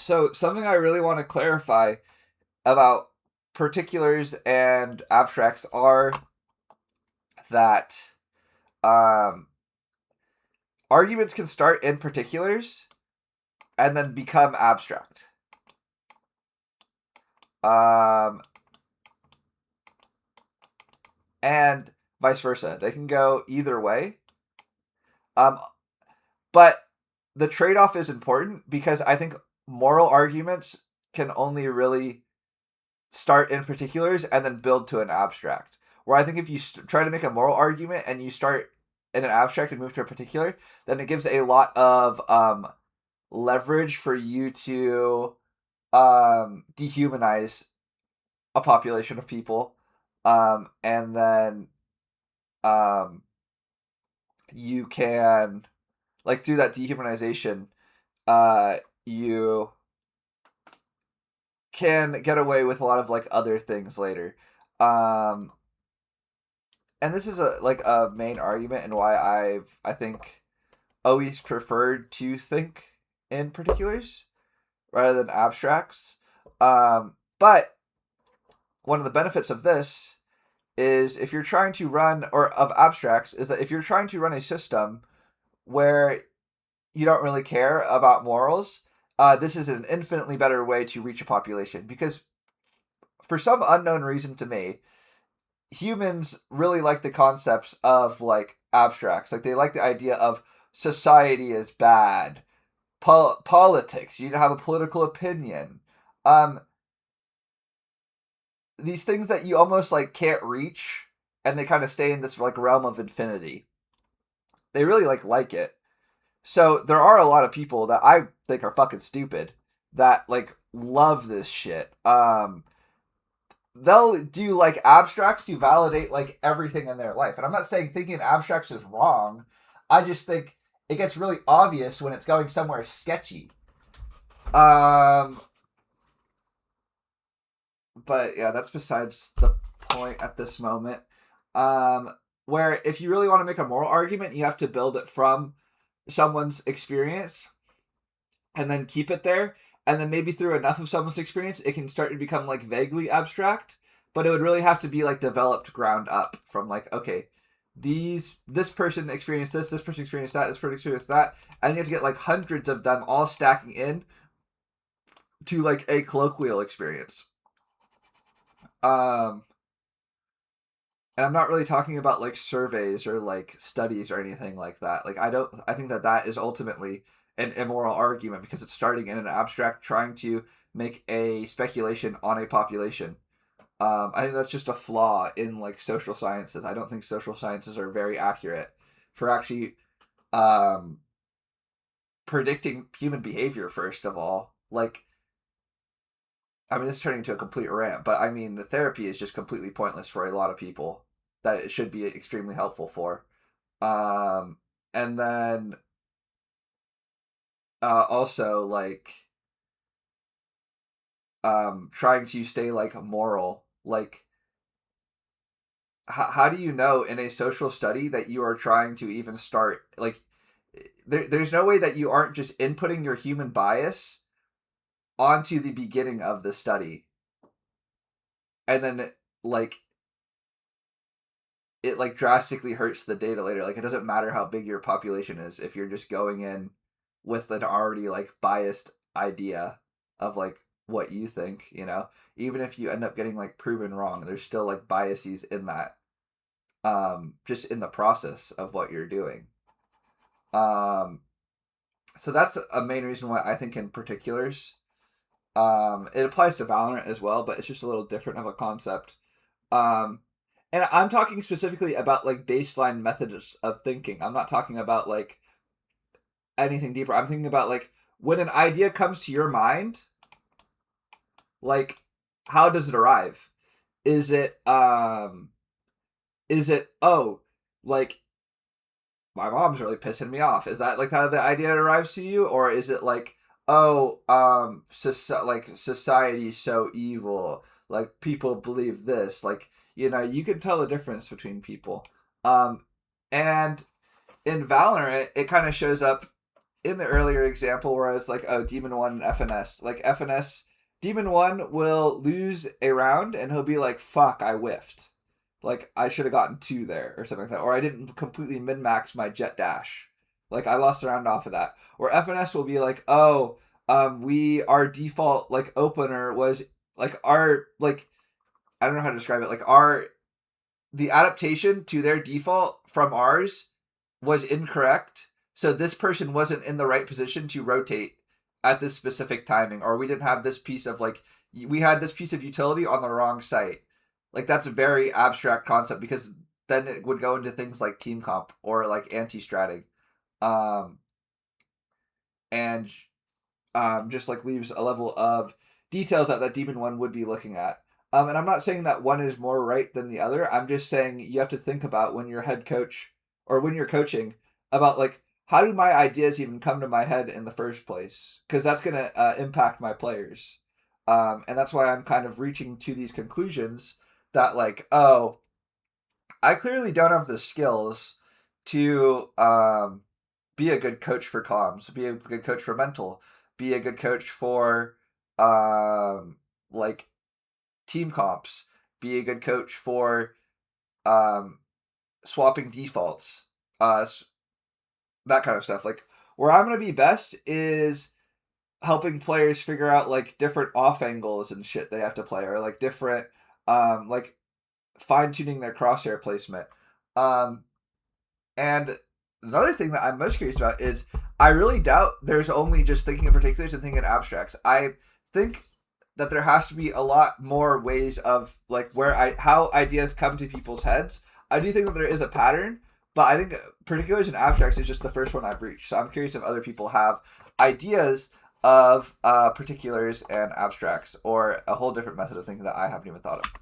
So something I really want to clarify about particulars and abstracts are that um, arguments can start in particulars and then become abstract. Um, and vice versa. They can go either way. Um, but the trade off is important because I think moral arguments can only really start in particulars and then build to an abstract. Where I think if you try to make a moral argument and you start in an abstract and move to a particular, then it gives a lot of leverage for you to dehumanize a population of people, and then um, you can like through that dehumanization, you can get away with a lot of like other things later. Um, and this is a main argument and why I think always preferred to think in particulars rather than abstracts. But one of the benefits of this is if you're trying to run or of abstracts is that if you're trying to run a system where you don't really care about morals, this is an infinitely better way to reach a population because for some unknown reason to me, humans really like the concepts of like abstracts. Like they like the idea of society is bad, politics. You have a political opinion. Um, these things that you almost like can't reach, and they kind of stay in this like realm of infinity. They really like it. So there are a lot of people that I think are fucking stupid that like love this shit. They'll do like abstracts to validate like everything in their life. And I'm not saying thinking abstracts is wrong. I just think it gets really obvious when it's going somewhere sketchy. Um, but yeah, that's besides the point at this moment. Where if you really want to make a moral argument, you have to build it from someone's experience and then keep it there. And then maybe through enough of someone's experience, it can start to become like vaguely abstract. But it would really have to be like developed ground up from like, okay, this person experienced this person experienced that, this person experienced that, and you have to get like hundreds of them all stacking in to like a colloquial experience. Um, and I'm not really talking about like surveys or like studies or anything like that. Like I think that that is ultimately an immoral argument because it's starting in an abstract, trying to make a speculation on a population. I think that's just a flaw in like social sciences. I don't think social sciences are very accurate for actually um, predicting human behavior. First of all, like I mean, this is turning into a complete rant, but I mean, the therapy is just completely pointless for a lot of people that it should be extremely helpful for. Um, and then also like trying to stay like moral, like how do you know in a social study that you are trying to even start like there's no way that you aren't just inputting your human bias onto the beginning of the study and then like it like drastically hurts the data later. Like it doesn't matter how big your population is if you're just going in with an already like biased idea of like what you think, you know. Even if you end up getting like proven wrong, there's still like biases in that just in the process of what you're doing. Um so that's a main reason why I think in particulars it applies to Valorant as well, but it's just a little different of a concept. Um, and I'm talking specifically about like baseline methods of thinking. I'm not talking about like anything deeper. I'm thinking about like when an idea comes to your mind, like how does it arrive? Is it oh like my mom's really pissing me off? Is that like how the idea arrives to you, or is it like oh like society's so evil, like people believe this, like you know you can tell the difference between people, and in Valorant it kind of shows up in the earlier example where I was like, oh, Demon 1 and FNS. Like, FNS, Demon 1 will lose a round and he'll be like, fuck, I whiffed. Like, I should have gotten 2 there or something like that. Or I didn't completely min-max my jet dash. Like, I lost a round off of that. Or FNS will be like, oh, our default, like, opener was, like, our, like, I don't know how to describe it. Like, the adaptation to their default from ours was incorrect. So this person wasn't in the right position to rotate at this specific timing, or we didn't have this piece of like we had this piece of utility on the wrong site. Like that's a very abstract concept because then it would go into things like team comp or like anti-stratting, and just like leaves a level of details that Demon 1 would be looking at. And I'm not saying that one is more right than the other. I'm just saying you have to think about when you're head coach or when you're coaching about like how do my ideas even come to my head in the first place? Because that's going to impact my players. And that's why I'm kind of reaching to these conclusions that like, oh, I clearly don't have the skills to be a good coach for comms, be a good coach for mental, be a good coach for like team comps, be a good coach for swapping defaults, that kind of stuff. Like where I'm gonna be best is helping players figure out like different off angles and shit they have to play, or like different like fine tuning their crosshair placement. And another thing that I'm most curious about is I really doubt there's only just thinking in particulars and thinking in abstracts. I think that there has to be a lot more ways of like how ideas come to people's heads. I do think that there is a pattern, but I think particulars and abstracts is just the first one I've reached. So I'm curious if other people have ideas of particulars and abstracts or a whole different method of thinking that I haven't even thought of.